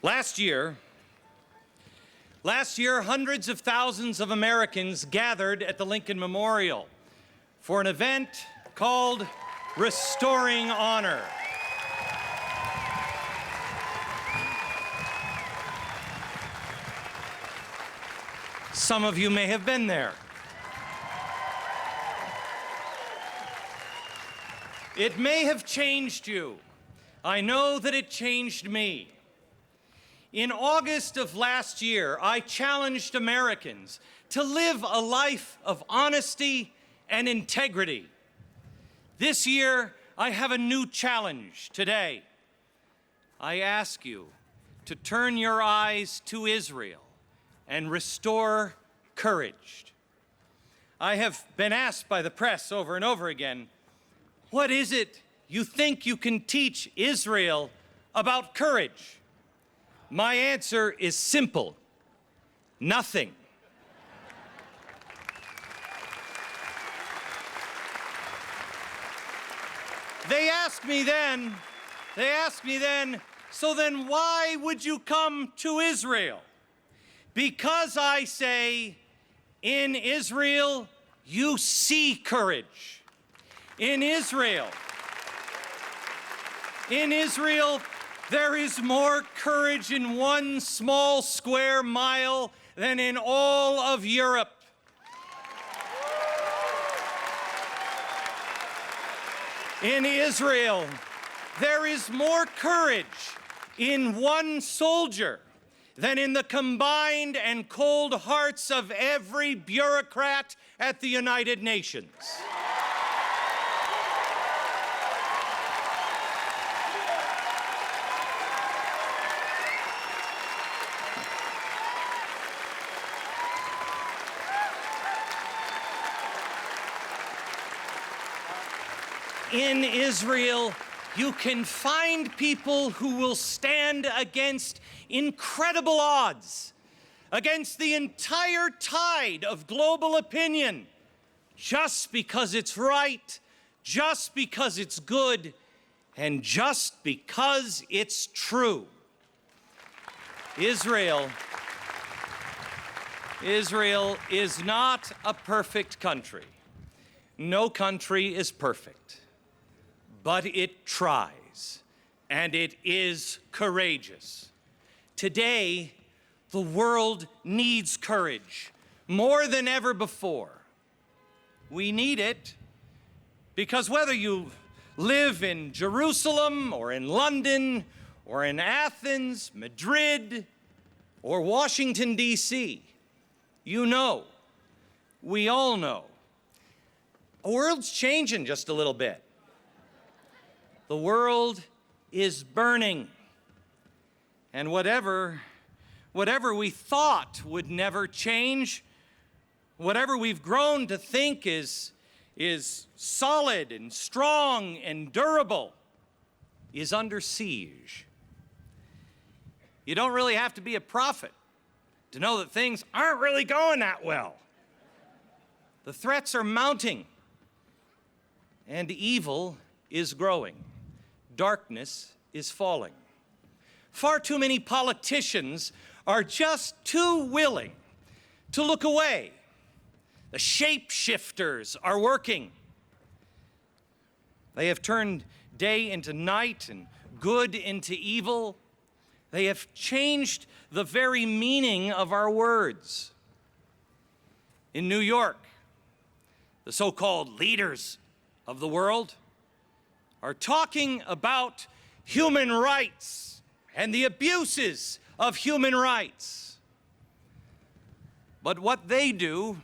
Last year, hundreds of thousands of Americans gathered at the Lincoln Memorial for an event called Restoring Honor. Some of you may have been there. It may have changed you. I know that it changed me. In August of last year, I challenged Americans to live a life of honesty and integrity. This year, I have a new challenge today. I ask you to turn your eyes to Israel and restore courage. I have been asked by the press over and over again, what is it you think you can teach Israel about courage? My answer is simple: nothing. They asked me then, so then why would you come to Israel? Because I say, in Israel, you see courage. In Israel, there is more courage in one small square mile than in all of Europe. In Israel, there is more courage in one soldier than in the combined and cold hearts of every bureaucrat at the United Nations. In Israel, you can find people who will stand against incredible odds, against the entire tide of global opinion, just because it's right, just because it's good, and just because it's true. Israel is not a perfect country. No country is perfect. But it tries, and it is courageous. Today, the world needs courage more than ever before. We need it because whether you live in Jerusalem or in London or in Athens, Madrid, or Washington, D.C., you know, we all know, the world's changing just a little bit. The world is burning, and whatever we thought would never change, whatever we've grown to think is solid and strong and durable, is under siege. You don't really have to be a prophet to know that things aren't really going that well. The threats are mounting, and evil is growing. Darkness is falling. Far too many politicians are just too willing to look away. The shapeshifters are working. They have turned day into night and good into evil. They have changed the very meaning of our words. In New York, the so-called leaders of the world are talking about human rights and the abuses of human rights. But what they do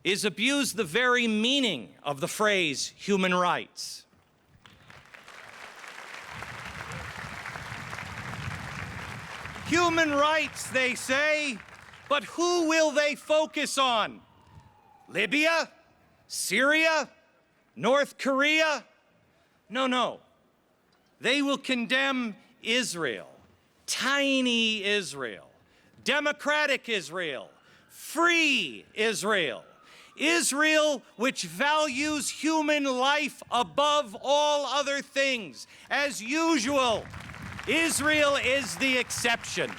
is abuse the very meaning of the phrase human rights. Human rights, they say, but who will they focus on? Libya? Syria? North Korea? No. They will condemn Israel, tiny Israel, democratic Israel, free Israel, Israel which values human life above all other things. As usual, Israel is the exception.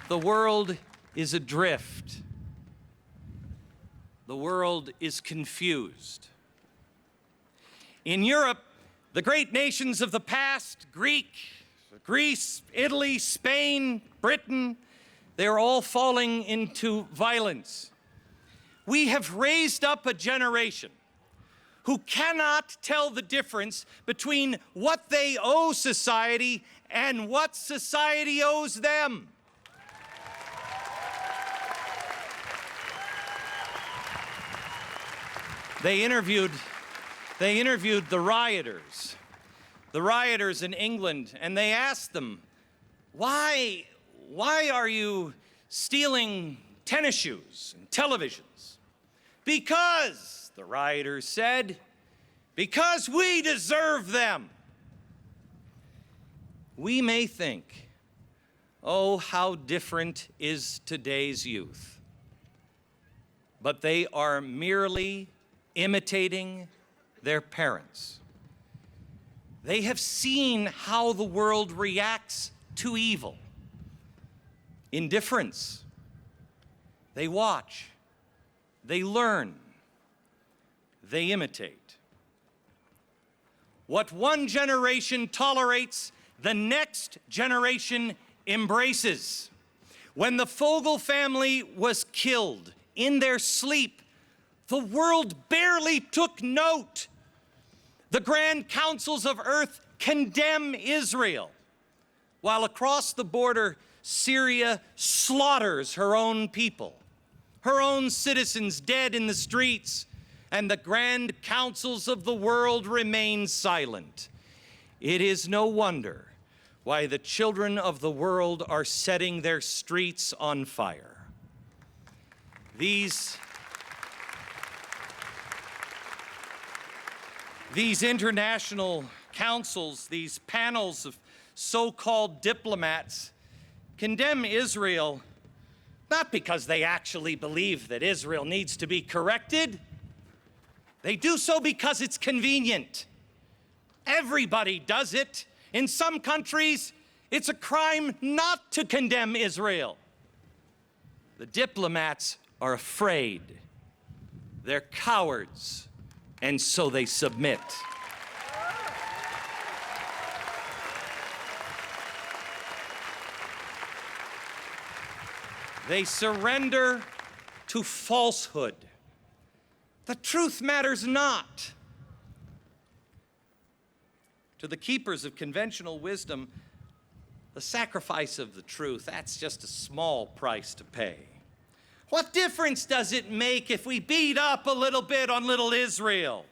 The world is adrift. The world is confused. In Europe, the great nations of the past, Greece, Italy, Spain, Britain, they're all falling into violence. We have raised up a generation who cannot tell the difference between what they owe society and what society owes them. They interviewed the rioters in England, and they asked them, why are you stealing tennis shoes and televisions? Because, the rioters said, because we deserve them. We may think, oh, how different is today's youth. But they are merely imitating their parents. They have seen how the world reacts to evil. Indifference. They watch. They learn. They imitate. What one generation tolerates, the next generation embraces. When the Fogel family was killed in their sleep, the world barely took note. The grand councils of earth condemn Israel, while across the border, Syria slaughters her own people, her own citizens dead in the streets, and the grand councils of the world remain silent. It is no wonder why the children of the world are setting their streets on fire. These international councils, these panels of so-called diplomats, condemn Israel not because they actually believe that Israel needs to be corrected. They do so because it's convenient. Everybody does it. In some countries, it's a crime not to condemn Israel. The diplomats are afraid. They're cowards. And so they submit. They surrender to falsehood. The truth matters not. To the keepers of conventional wisdom, the sacrifice of the truth, that's just a small price to pay. What difference does it make if we beat up a little bit on little Israel?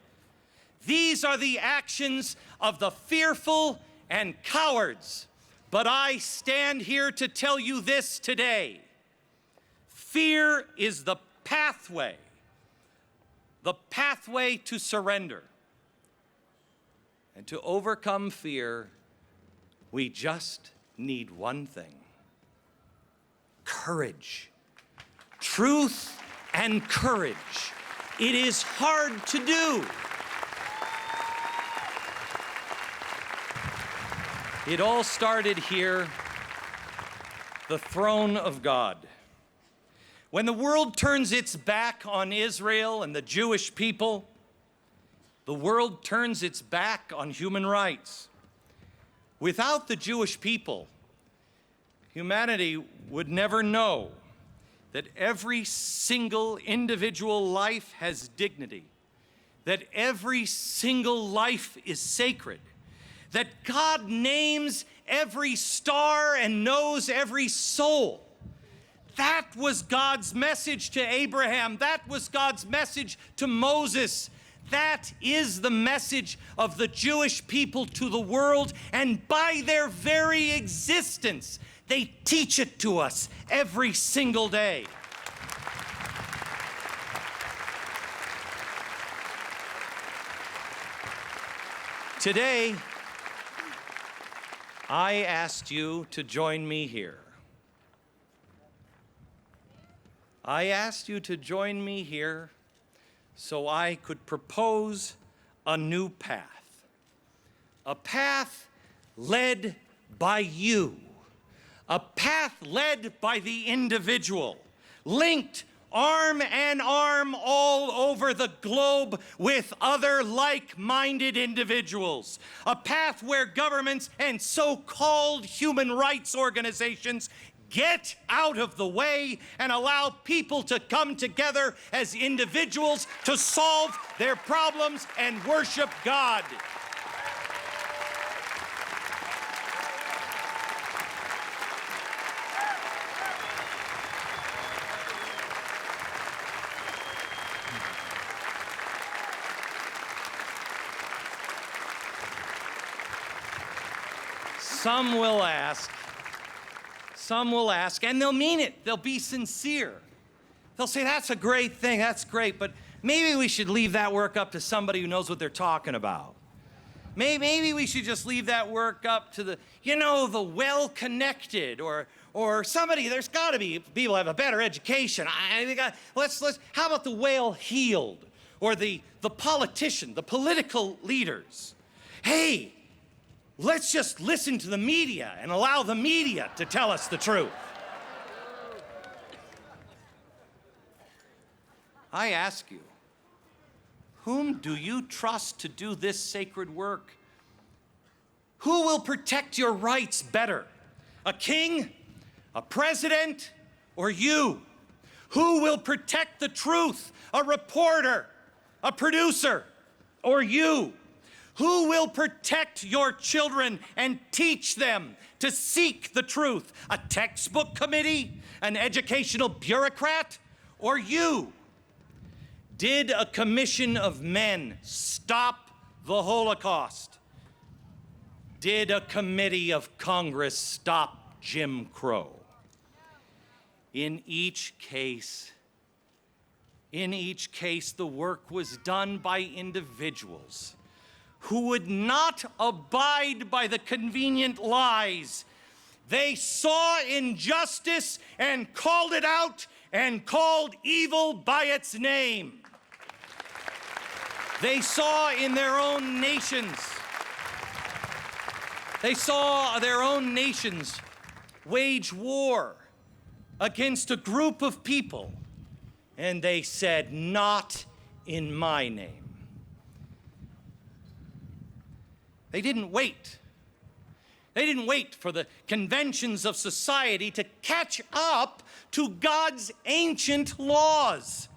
These are the actions of the fearful and cowards. But I stand here to tell you this today. Fear is the pathway to surrender. And to overcome fear, we just need one thing: courage. Truth and courage. It is hard to do. It all started here, the throne of God. When the world turns its back on Israel and the Jewish people, the world turns its back on human rights. Without the Jewish people, humanity would never know that every single individual life has dignity, that every single life is sacred, that God names every star and knows every soul. That was God's message to Abraham. That was God's message to Moses. That is the message of the Jewish people to the world, and by their very existence, they teach it to us every single day. Today, I asked you to join me here. I asked you to join me here so I could propose a new path. A path led by you. A path led by the individual, linked arm in arm all over the globe with other like-minded individuals. A path where governments and so-called human rights organizations get out of the way and allow people to come together as individuals to solve their problems and worship God. Some will ask, and they'll mean it. They'll be sincere. They'll say, that's a great thing, that's great, but maybe we should leave that work up to somebody who knows what they're talking about. Maybe we should just leave that work up to the well-connected or somebody. There's got to be people who have a better education. How about the well-heeled or the politician, the political leaders? Hey, let's just listen to the media and allow the media to tell us the truth. I ask you, whom do you trust to do this sacred work? Who will protect your rights better? A king, a president, or you? Who will protect the truth? A reporter, a producer, or you? Who will protect your children and teach them to seek the truth? A textbook committee, an educational bureaucrat, or you? Did a commission of men stop the Holocaust? Did a committee of Congress stop Jim Crow? In each case, the work was done by individuals who would not abide by the convenient lies. They saw injustice and called it out and called evil by its name. They saw in their own nations, wage war against a group of people, and they said, not in my name. They didn't wait. They didn't wait for the conventions of society to catch up to God's ancient laws.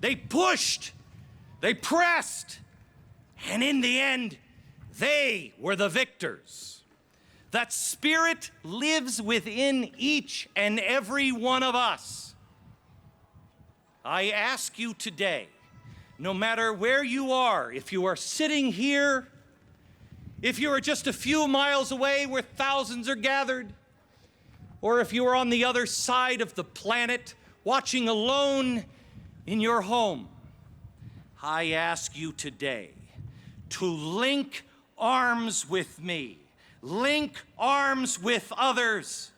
They pushed, they pressed, and in the end, they were the victors. That spirit lives within each and every one of us. I ask you today, no matter where you are, if you are sitting here, if you are just a few miles away where thousands are gathered, or if you are on the other side of the planet watching alone in your home, I ask you today to link arms with me, link arms with others,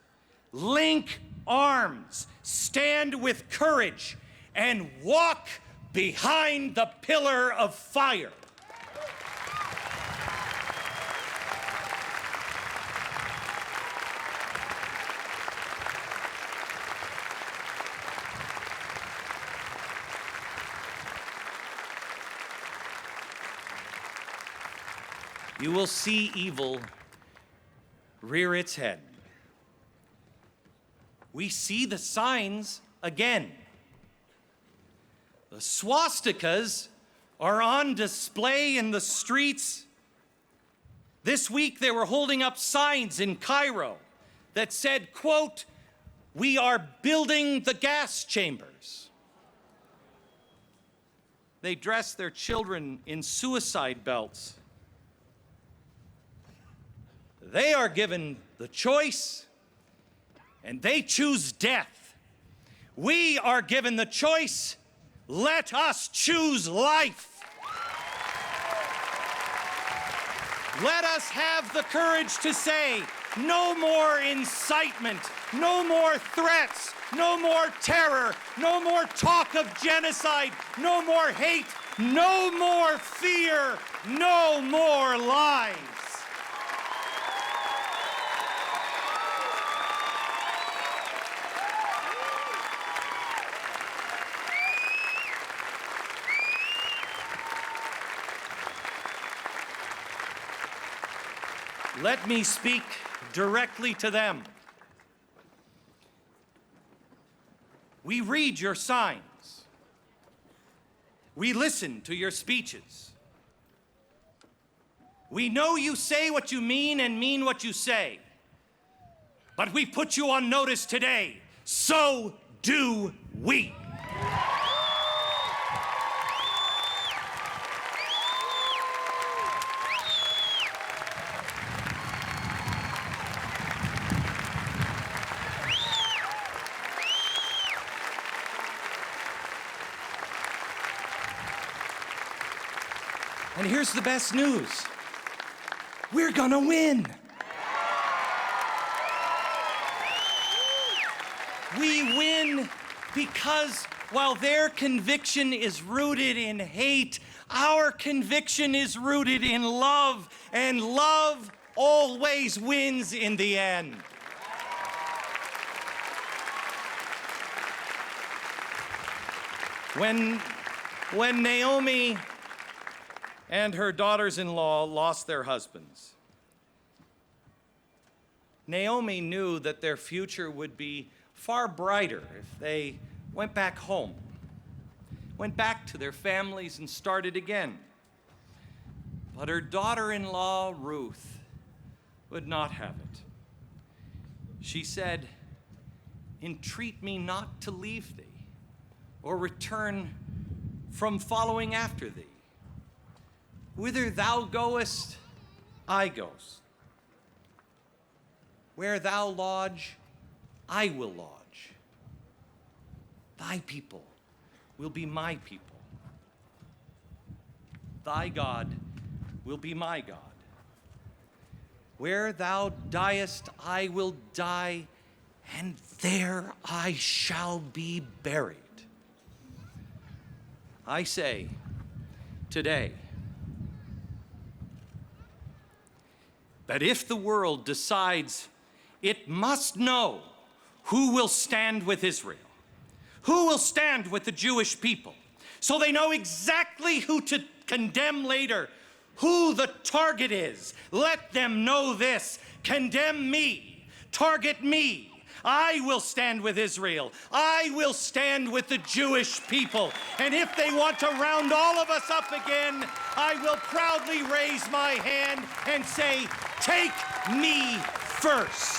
link arms, stand with courage, and walk behind the pillar of fire. You will see evil rear its head. We see the signs again. The swastikas are on display in the streets. This week they were holding up signs in Cairo that said, quote, "We are building the gas chambers." They dress their children in suicide belts. They are given the choice, and they choose death. We are given the choice. Let us choose life. Let us have the courage to say, no more incitement, no more threats, no more terror, no more talk of genocide, no more hate, no more fear, no more lies. Let me speak directly to them. We read your signs. We listen to your speeches. We know you say what you mean and mean what you say. But we put you on notice today. So do we. And here's the best news. We're gonna win. We win because while their conviction is rooted in hate, our conviction is rooted in love, and love always wins in the end. When Naomi and her daughters-in-law lost their husbands, Naomi knew that their future would be far brighter if they went back home, went back to their families and started again. But her daughter-in-law, Ruth, would not have it. She said, "Entreat me not to leave thee, or return from following after thee. Whither thou goest, I go. Where thou lodge, I will lodge. Thy people will be my people. Thy God will be my God. Where thou diest, I will die, and there I shall be buried." I say today that if the world decides it must know who will stand with Israel, who will stand with the Jewish people, so they know exactly who to condemn later, who the target is, let them know this: condemn me, target me. I will stand with Israel. I will stand with the Jewish people. And if they want to round all of us up again, I will proudly raise my hand and say, "Take me first."